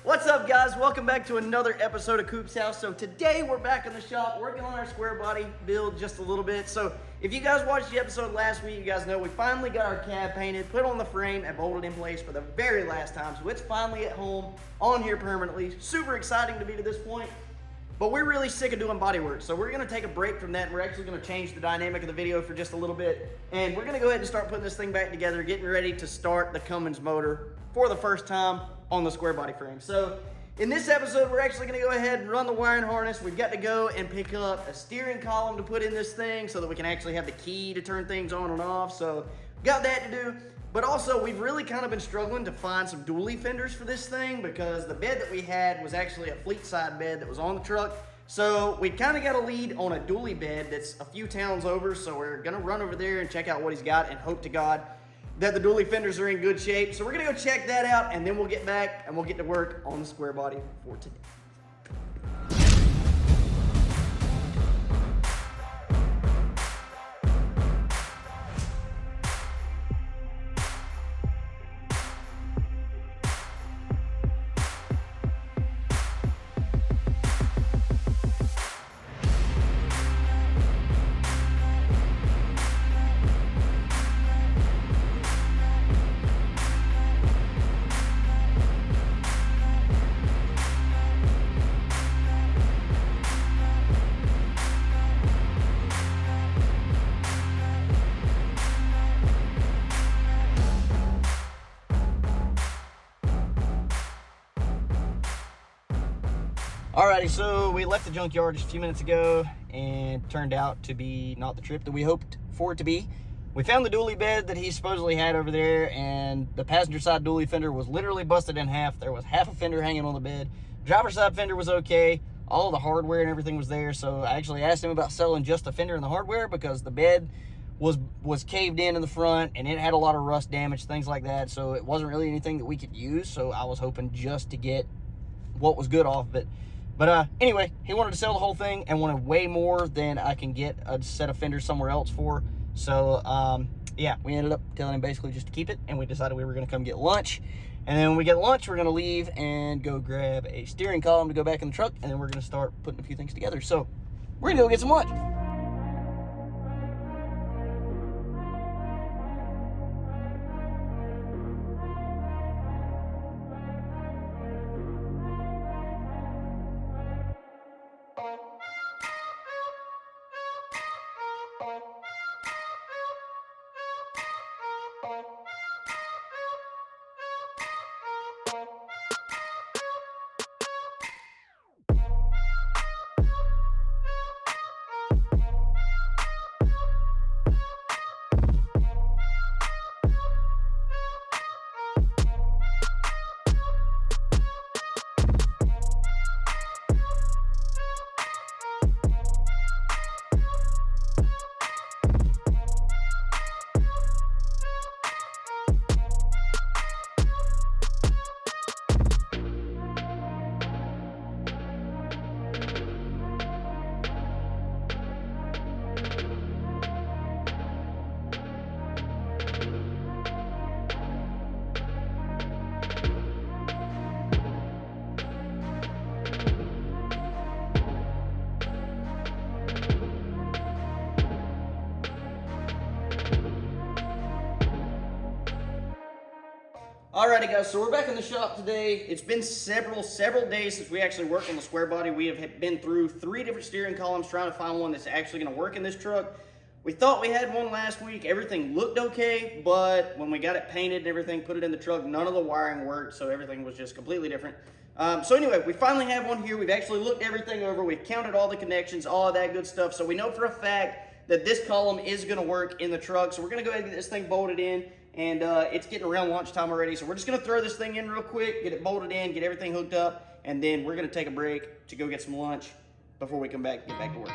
What's up, guys? Welcome back to another episode of Coop's House. So today we're back in the shop working on our square body build just a little bit. So if you guys watched the episode last week, you guys know we finally got our cab painted, put on the frame, and bolted in place for the very last time. So it's finally at home, on here permanently. Super exciting to be to this point. But we're really sick of doing body work, so we're gonna take a break from that, and we're actually gonna change the dynamic of the video for just a little bit. And we're gonna go ahead and start putting this thing back together, getting ready to start the Cummins motor for the first time on the square body frame. So in this episode, we're actually gonna go ahead and run the wiring harness. We've got to go and pick up a steering column to put in this thing so that we can actually have the key to turn things on and off. So got that to do. But also, we've really kind of been struggling to find some dually fenders for this thing because the bed that we had was actually a fleet side bed that was on the truck. So we kind of got a lead on a dually bed that's a few towns over. So we're gonna run over there and check out what he's got and hope to God that the dually fenders are in good shape. So we're gonna go check that out, and then we'll get back and we'll get to work on the square body for today. Alrighty, so we left the junkyard just a few minutes ago and turned out to be not the trip that we hoped for it to be. We found the dually bed that he supposedly had over there, and the passenger side dually fender was literally busted in half. There was half a fender hanging on the bed. Driver's side fender was okay. All the hardware and everything was there, so I actually asked him about selling just the fender and the hardware because the bed was caved in the front and it had a lot of rust damage, things like that, so it wasn't really anything that we could use, so I was hoping just to get what was good off of it. But anyway, he wanted to sell the whole thing and wanted way more than I can get a set of fenders somewhere else for. So, yeah, we ended up telling him basically just to keep it, and we decided we were going to come get lunch. And then when we get lunch, we're going to leave and go grab a steering column to go back in the truck, and then we're going to start putting a few things together. So, we're going to go get some lunch. Alrighty, guys, so we're back in the shop today. It's been several days since we actually worked on the square body. We have been through 3 different steering columns trying to find one that's actually going to work in this truck. We thought we had one last week. Everything looked okay, but when we got it painted and everything, put it in the truck, none of the wiring worked, so everything was just completely different. So anyway, we finally have one here. We've actually looked everything over. We've counted all the connections, all of that good stuff, so we know for a fact that this column is going to work in the truck. So we're going to go ahead and get this thing bolted in. And it's getting around lunchtime already, so we're just going to throw this thing in real quick, get it bolted in, get everything hooked up, and then we're going to take a break to go get some lunch before we come back and get back to work.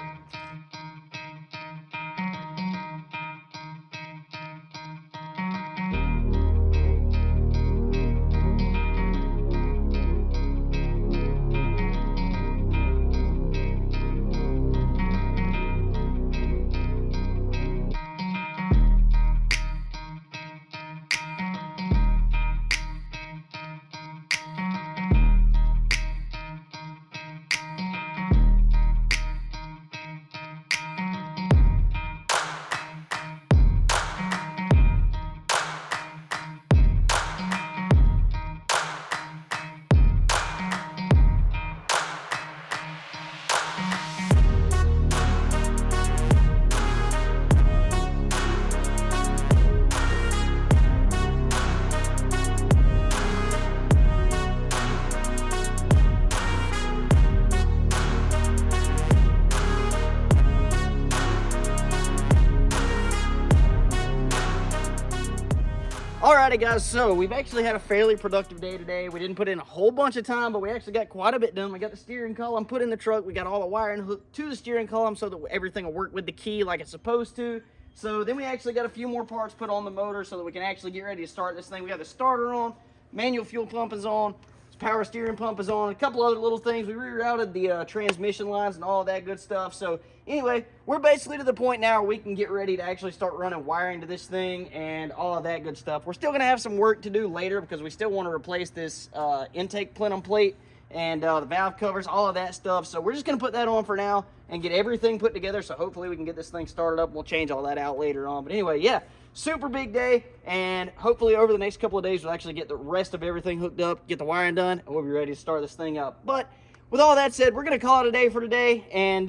Alrighty guys, so we've actually had a fairly productive day today. We didn't put in a whole bunch of time, but we actually got quite a bit done. We got the steering column put in the truck. We got all the wiring hooked to the steering column so that everything will work with the key like it's supposed to. So then we actually got a few more parts put on the motor so that we can actually get ready to start this thing. We got the starter on, manual fuel pump is on, power steering pump is on, a couple other little things. We rerouted the transmission lines and all of that good stuff. So anyway, we're basically to the point now where we can get ready to actually start running wiring to this thing and all of that good stuff. We're still going to have some work to do later because we still want to replace this intake plenum plate and the valve covers, all of that stuff. So we're just going to put that on for now and get everything put together. So hopefully we can get this thing started up. We'll change all that out later on. But anyway, yeah, super big day, and hopefully over the next couple of days we'll actually get the rest of everything hooked up, get the wiring done, and we'll be ready to start this thing up. But with all that said, we're going to call it a day for today, and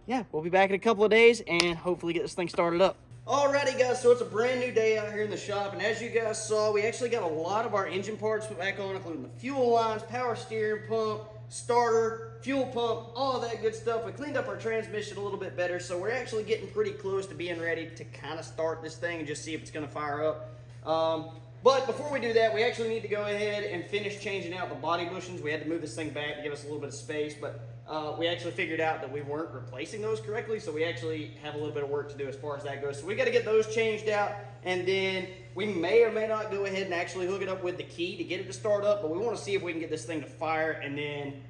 yeah, we'll be back in a couple of days and hopefully get this thing started up. Alrighty guys, so it's a brand new day out here in the shop, and as you guys saw, we actually got a lot of our engine parts put back on, including the fuel lines, power steering pump, starter, fuel pump, all of that good stuff. We cleaned up our transmission a little bit better, so we're actually getting pretty close to being ready to kind of start this thing and just see if it's going to fire up. But before we do that, we actually need to go ahead and finish changing out the body bushings. We had to move this thing back to give us a little bit of space, but we actually figured out that we weren't replacing those correctly, so we actually have a little bit of work to do as far as that goes. So we got to get those changed out, and then we may or may not go ahead and actually hook it up with the key to get it to start up, but we want to see if we can get this thing to fire, and then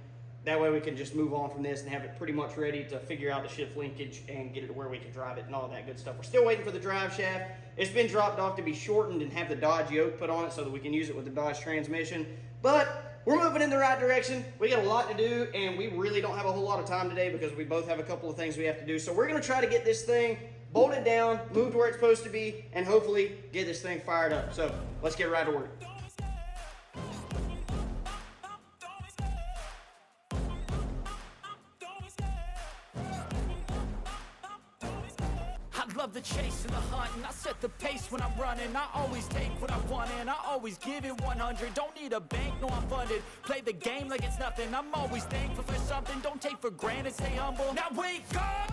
that way we can just move on from this and have it pretty much ready to figure out the shift linkage and get it to where we can drive it and all that good stuff. We're still waiting for the drive shaft. It's been dropped off to be shortened and have the Dodge yoke put on it so that we can use it with the Dodge transmission. But we're moving in the right direction. We got a lot to do, and we really don't have a whole lot of time today because we both have a couple of things we have to do. So we're going to try to get this thing bolted down, moved where it's supposed to be, and hopefully get this thing fired up. So let's get right to work. Love the chase and the hunt, and I set the pace when I'm running. I always take what I want and I always give it 100. Don't need a bank, no I'm funded. Play the game like it's nothing. I'm always thankful for something. Don't take for granted, stay humble. Now wake up!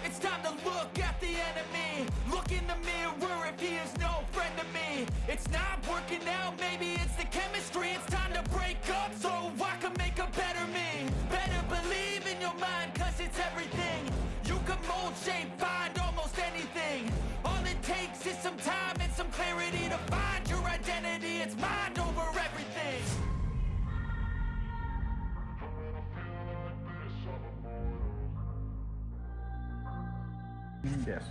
It's time to look at the enemy. Look in the mirror if he is no friend to me. It's not working out, maybe it's the chemistry. It's time to break up so I can make a better me. Better believe in your mind, cause it's everything. You can mold, shape, find almost anything. All it takes is some time and some clarity to find your identity. It's mind over everything. Yes.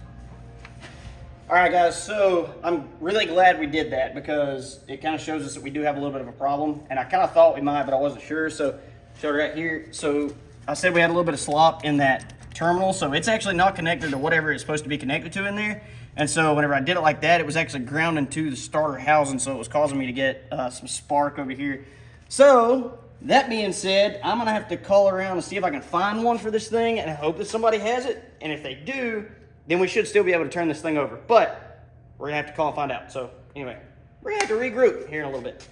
Alright guys, so I'm really glad we did that because it kind of shows us that we do have a little bit of a problem, and I kind of thought we might, but I wasn't sure, so showed it right here. So I said we had a little bit of slop in that terminal, so it's actually not connected to whatever it's supposed to be connected to in there. And so whenever I did it like that, it was actually grounding to the starter housing, so it was causing me to get some spark over here. So that being said, I'm gonna have to call around and see if I can find one for this thing and hope that somebody has it. And if they do, then we should still be able to turn this thing over. But we're gonna have to call and find out. So anyway, we're gonna have to regroup here in a little bit.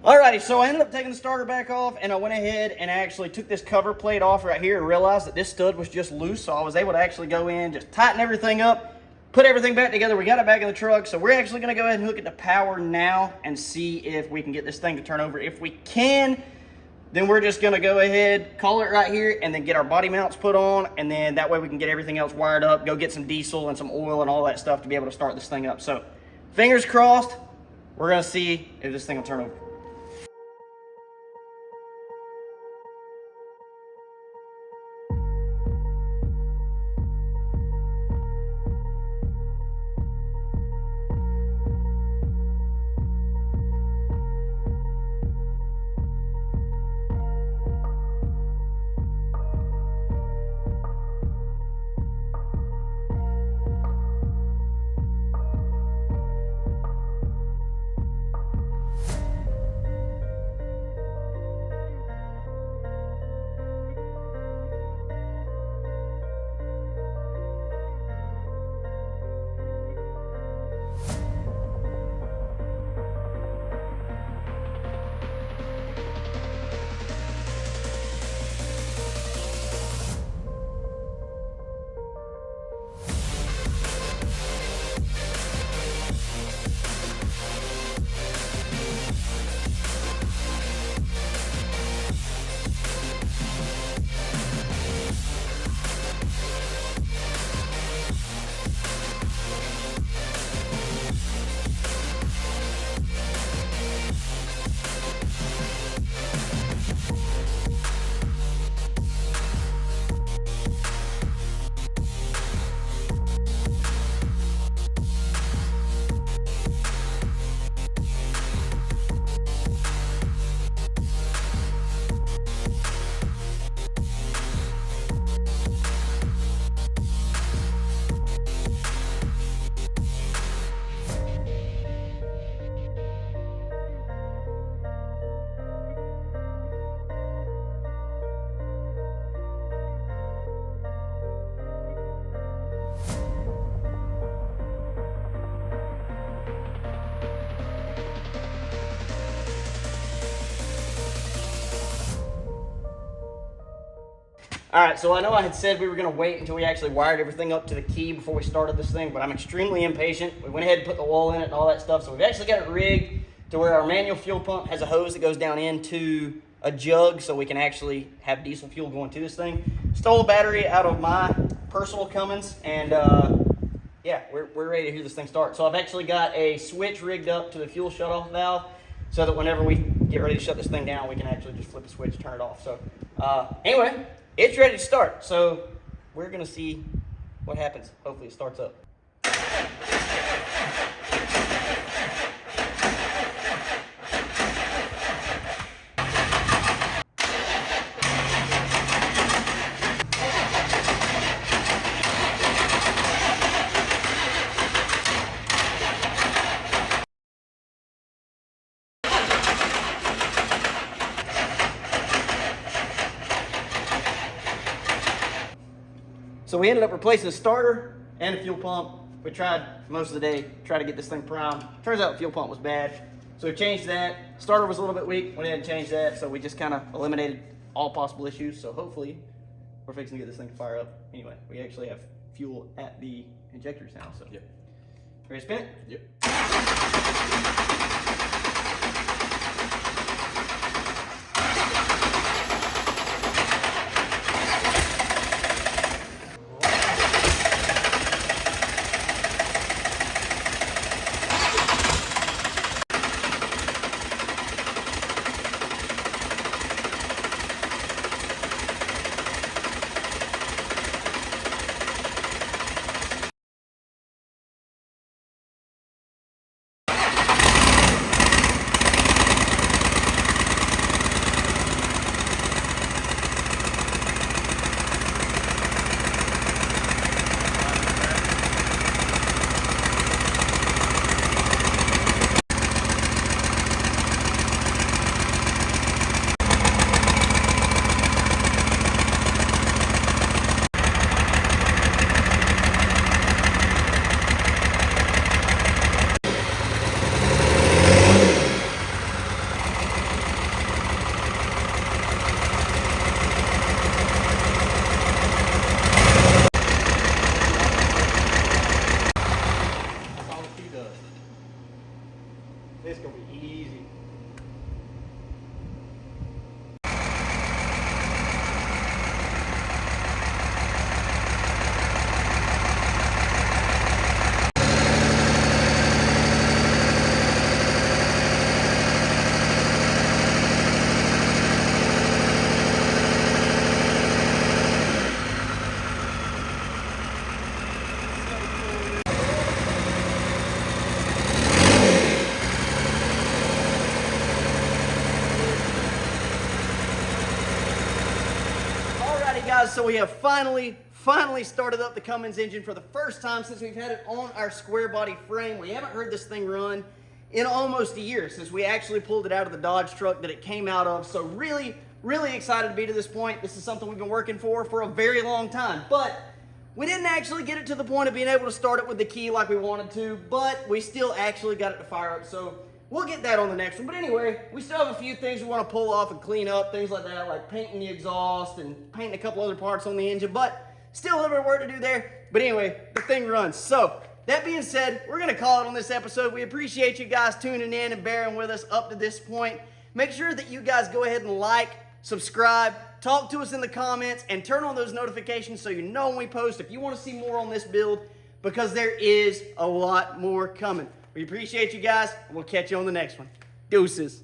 Alrighty, so I ended up taking the starter back off, and I went ahead and actually took this cover plate off right here and realized that this stud was just loose, so I was able to actually go in, just tighten everything up, put everything back together. We got it back in the truck, so we're actually going to go ahead and hook it to power now and see if we can get this thing to turn over. If we can, then we're just going to go ahead, call it right here, and then get our body mounts put on, and then that way we can get everything else wired up, go get some diesel and some oil and all that stuff to be able to start this thing up. So fingers crossed, we're going to see if this thing will turn over. All right, so I know I had said we were going to wait until we actually wired everything up to the key before we started this thing, but I'm extremely impatient. We went ahead and put the wall in it and all that stuff, so we've actually got it rigged to where our manual fuel pump has a hose that goes down into a jug so we can actually have diesel fuel going to this thing. Stole a battery out of my personal Cummins, and yeah, we're ready to hear this thing start. So I've actually got a switch rigged up to the fuel shutoff valve so that whenever we get ready to shut this thing down, we can actually just flip the switch, turn it off. So anyway, it's ready to start. So we're gonna see what happens. Hopefully it starts up. So we ended up replacing the starter and the fuel pump. We tried most of the day, try to get this thing primed. Turns out the fuel pump was bad. So we changed that. Starter was a little bit weak, went ahead and changed that. So we just kind of eliminated all possible issues. So hopefully we're fixing to get this thing to fire up. Anyway, we actually have fuel at the injectors now. So Yep. Ready to spin it? Yep. That's all the key does. This is gonna be easy. Alrighty guys, so we have finally started up the Cummins engine for the first time since we've had it on our square body frame. We haven't heard this thing run in almost a year since we actually pulled it out of the Dodge truck that it came out of. So really excited to be to this point. This is something we've been working for a very long time, but we didn't actually get it to the point of being able to start it with the key like we wanted to, but we still actually got it to fire up. So we'll get that on the next one. But anyway, we still have a few things we want to pull off and clean up, things like that, like painting the exhaust and painting a couple other parts on the engine, but still a little bit of work to do there. But anyway, the thing runs. So that being said, we're going to call it on this episode. We appreciate you guys tuning in and bearing with us up to this point. Make sure that you guys go ahead and like, subscribe, talk to us in the comments, and turn on those notifications so you know when we post if you want to see more on this build, because there is a lot more coming. We appreciate you guys, and we'll catch you on the next one. Deuces.